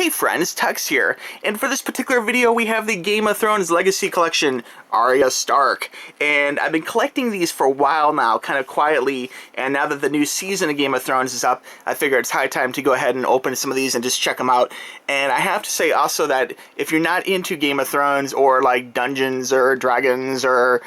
Hey friends, Tuxx here, and for this particular video we have the Game of Thrones Legacy Collection, Arya Stark. And I've been collecting these for a while now, kind of quietly, and now that the new season of Game of Thrones is up, I figure it's high time to go ahead and open some of these and just check them out. And I have to say also that if you're not into Game of Thrones or like Dungeons or Dragons or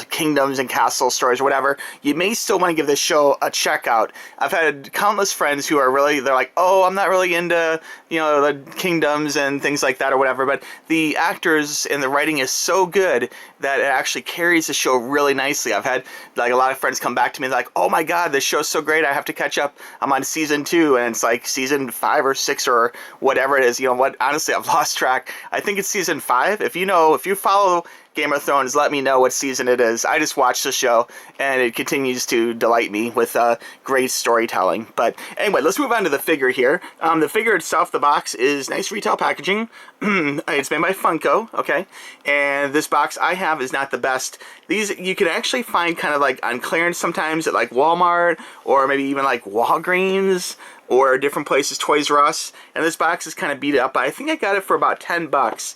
kingdoms and castle stories or whatever, you may still want to give this show a check out. I've had countless friends who are they're like, oh, I'm not really into the kingdoms and things like that or whatever, but the actors and the writing is so good that it actually carries the show really nicely. I've had like a lot of friends come back to me like, oh my god, this show's so great, I have to catch up, I'm on season 2, and it's like season 5 or 6 or whatever it is. You know what, honestly, I've lost track. I think it's season 5. If you follow Game of Thrones, let me know what season it is. I just watched the show, and it continues to delight me with great storytelling. But anyway, let's move on to the figure here. The figure itself, the box, is nice retail packaging. It's made by Funko, okay? And this box I have is not the best. These you can actually find kind of like on clearance sometimes at like Walmart, or maybe even like Walgreens, or different places, Toys R Us, and this box is kind of beat up, but I think I got it for about 10 bucks,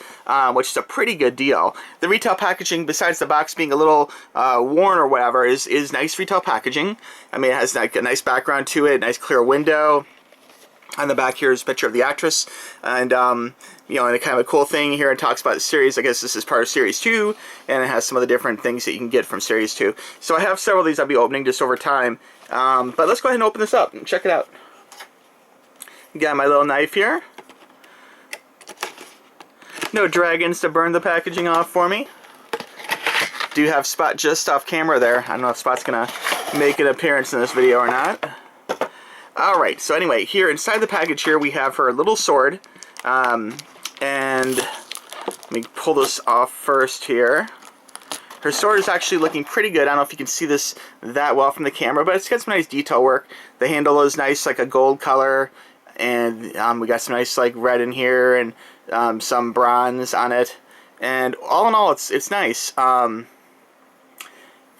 which is a pretty good deal. The retail packaging, besides the box being a little worn or whatever, is nice retail packaging. I mean, it has like a nice background to it, nice clear window. On the back here is a picture of the actress, and and a kind of a cool thing here, it talks about the series. I guess this is part of Series 2, and it has some of the different things that you can get from Series 2. So I have several of these I'll be opening just over time, but let's go ahead and open this up and check it out. Got my little knife here. No dragons to burn the packaging off for me. Do have Spot just off camera there. I don't know if Spot's gonna make an appearance in this video or not. Alright, so anyway, here inside the package here we have her little sword. And let me pull this off first here. Her sword is actually looking pretty good. I don't know if you can see this that well from the camera, but it's got some nice detail work. The handle is nice, like a gold color. And we got some nice like red in here, and some bronze on it, and all in all, it's nice.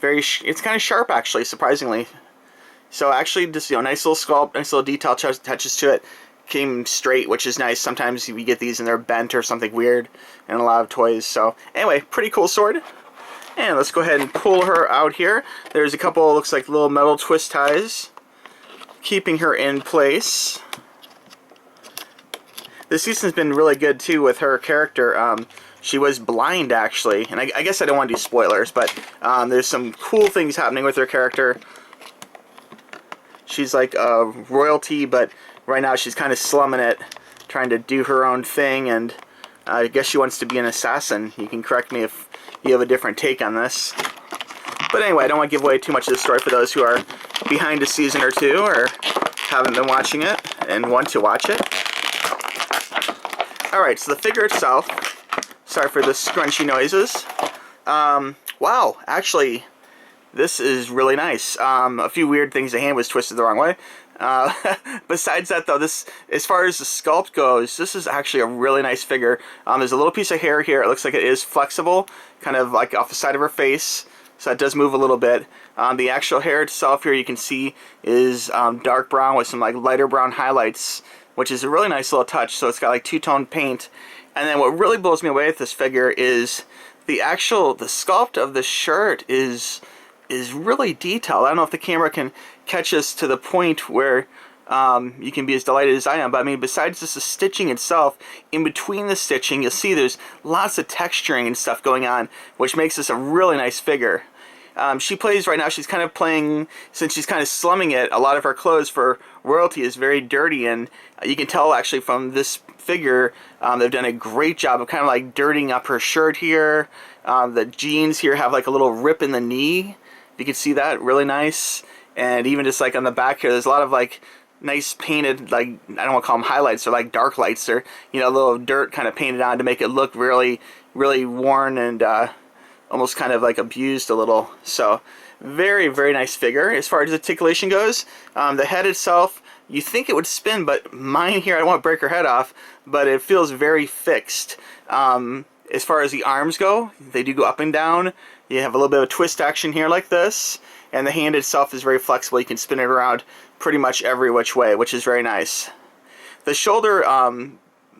It's kind of sharp actually, surprisingly. So actually, just nice little sculpt, nice little detail touches to it. Came straight, which is nice. Sometimes you get these and they're bent or something weird in a lot of toys. So anyway, pretty cool sword. And let's go ahead and pull her out here. There's a couple, looks like little metal twist ties, keeping her in place. This season's been really good too with her character. She was blind actually, and I guess I don't want to do spoilers, but there's some cool things happening with her character. She's like royalty, but right now she's kind of slumming it, trying to do her own thing, and I guess she wants to be an assassin. You can correct me if you have a different take on this. But anyway, I don't want to give away too much of the story for those who are behind a season or two, or haven't been watching it and want to watch it. Alright, so the figure itself, sorry for the scrunchy noises. Wow, actually, this is really nice. A few weird things, the hand was twisted the wrong way. Besides that though, this, as far as the sculpt goes, this is actually a really nice figure. There's a little piece of hair here, it looks like it is flexible, kind of like off the side of her face, so it does move a little bit. The actual hair itself here, you can see, is dark brown with some like lighter brown highlights, which is a really nice little touch. So it's got like two-tone paint. And then what really blows me away with this figure is the sculpt of the shirt is really detailed. I don't know if the camera can catch us to the point where you can be as delighted as I am, but I mean, besides just the stitching itself, in between the stitching, you'll see there's lots of texturing and stuff going on, which makes this a really nice figure. She plays right now, she's kind of playing, since she's kind of slumming it, a lot of her clothes for royalty is very dirty, and you can tell actually from this figure, they've done a great job of kind of like dirtying up her shirt here. The jeans here have like a little rip in the knee. You can see that, really nice. And even just like on the back here, there's a lot of like nice painted, like, I don't want to call them highlights, or like dark lights, or a little dirt kind of painted on to make it look really, really worn and almost kind of like abused a little. So very, very nice figure. As far as articulation goes, the head itself, you think it would spin, but mine here, I don't want to break her head off, but it feels very fixed. As far as the arms go, they do go up and down. You have a little bit of twist action here like this, and the hand itself is very flexible. You can spin it around pretty much every which way, which is very nice. The shoulder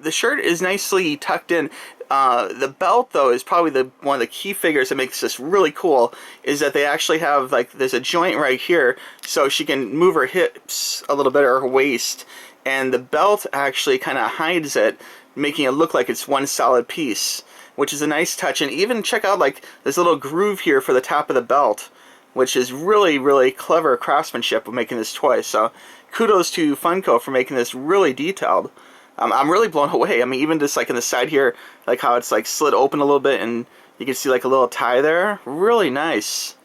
the shirt is nicely tucked in. The belt, though, is probably one of the key figures that makes this really cool, is that they actually have, like, there's a joint right here, so she can move her hips a little bit, or her waist, and the belt actually kind of hides it, making it look like it's one solid piece, which is a nice touch. And even check out, like, this little groove here for the top of the belt, which is really, really clever craftsmanship of making this toy. So kudos to Funko for making this really detailed. I'm really blown away. I mean, even just like in the side here, like how it's like slid open a little bit and you can see like a little tie there. Really nice.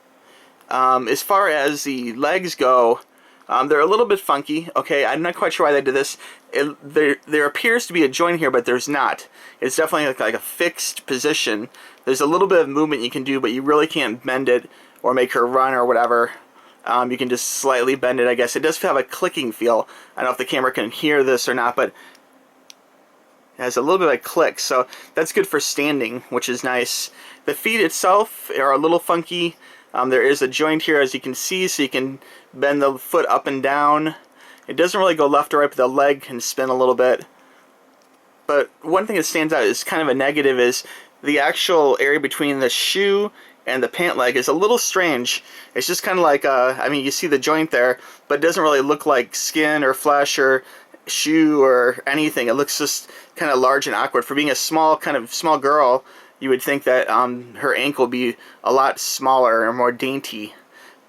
As far as the legs go, they're a little bit funky. Okay, I'm not quite sure why they did this. There appears to be a joint here, but there's not. It's definitely like a fixed position. There's a little bit of movement you can do, but you really can't bend it or make her run or whatever. You can just slightly bend it, I guess. It does have a clicking feel. I don't know if the camera can hear this or not, but it has a little bit of a click, so that's good for standing, which is nice. The feet itself are a little funky. There is a joint here, as you can see, so you can bend the foot up and down. It doesn't really go left or right, but the leg can spin a little bit. But one thing that stands out is kind of a negative is the actual area between the shoe and the pant leg is a little strange. It's just kind of like, I mean, you see the joint there, but it doesn't really look like skin or flesh or shoe or anything. It looks just kind of large and awkward. For being a small girl, you would think that her ankle would be a lot smaller or more dainty.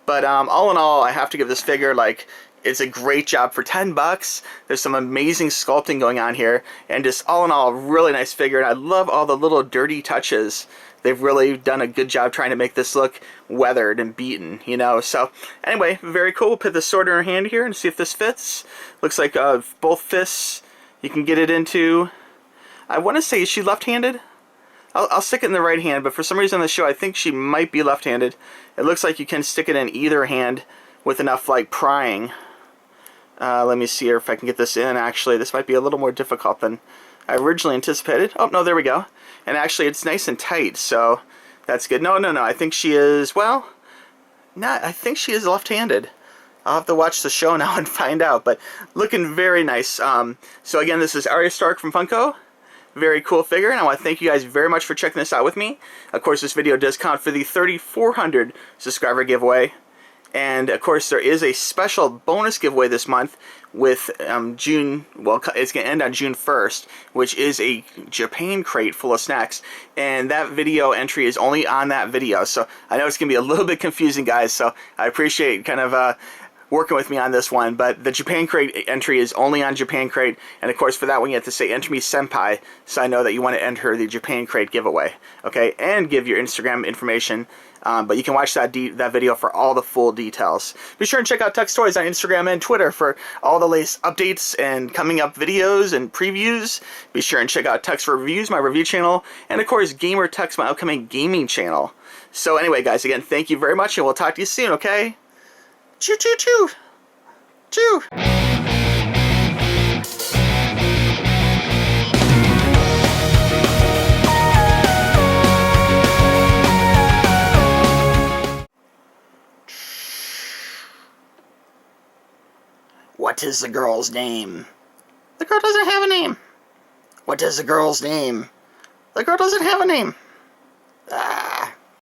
But all in all, I have to give this figure, like, it's a great job for $10. There's some amazing sculpting going on here, and just all in all, a really nice figure. And I love all the little dirty touches. They've really done a good job trying to make this look weathered and beaten, you know. So anyway, very cool. We'll put the sword in her hand here and see if this fits. Looks like both fists you can get it into. I want to say, is she left-handed? I'll stick it in the right hand, but for some reason on the show I think she might be left-handed. It looks like you can stick it in either hand with enough, like, prying. Let me see here if I can get this in. Actually, this might be a little more difficult than I originally anticipated. Oh, no, there we go. And actually, it's nice and tight, so that's good. No, I think she is, well, I think she is left-handed. I'll have to watch the show now and find out, but looking very nice. So again, this is ARYA Stark from Funko. Very cool figure, and I want to thank you guys very much for checking this out with me. Of course, this video does count for the 3,400 subscriber giveaway. And of course, there is a special bonus giveaway this month with June, well, it's going to end on June 1st, which is a Japan crate full of snacks. And that video entry is only on that video. So I know it's going to be a little bit confusing, guys, so I appreciate kind of working with me on this one. But the Japan crate entry is only on Japan crate. And of course, for that one, you have to say, enter me senpai, so I know that you want to enter the Japan crate giveaway. Okay, and give your Instagram information. But you can watch that video for all the full details. Be sure and check out Tuxx Toys on Instagram and Twitter for all the latest updates and coming up videos and previews. Be sure and check out Tuxx for Reviews, my review channel, and of course Gamer Tuxx, my upcoming gaming channel. So anyway, guys, again, thank you very much, and we'll talk to you soon, okay? Choo choo choo! Choo! What is the girl's name? The girl doesn't have a name. What is the girl's name? The girl doesn't have a name. Ah.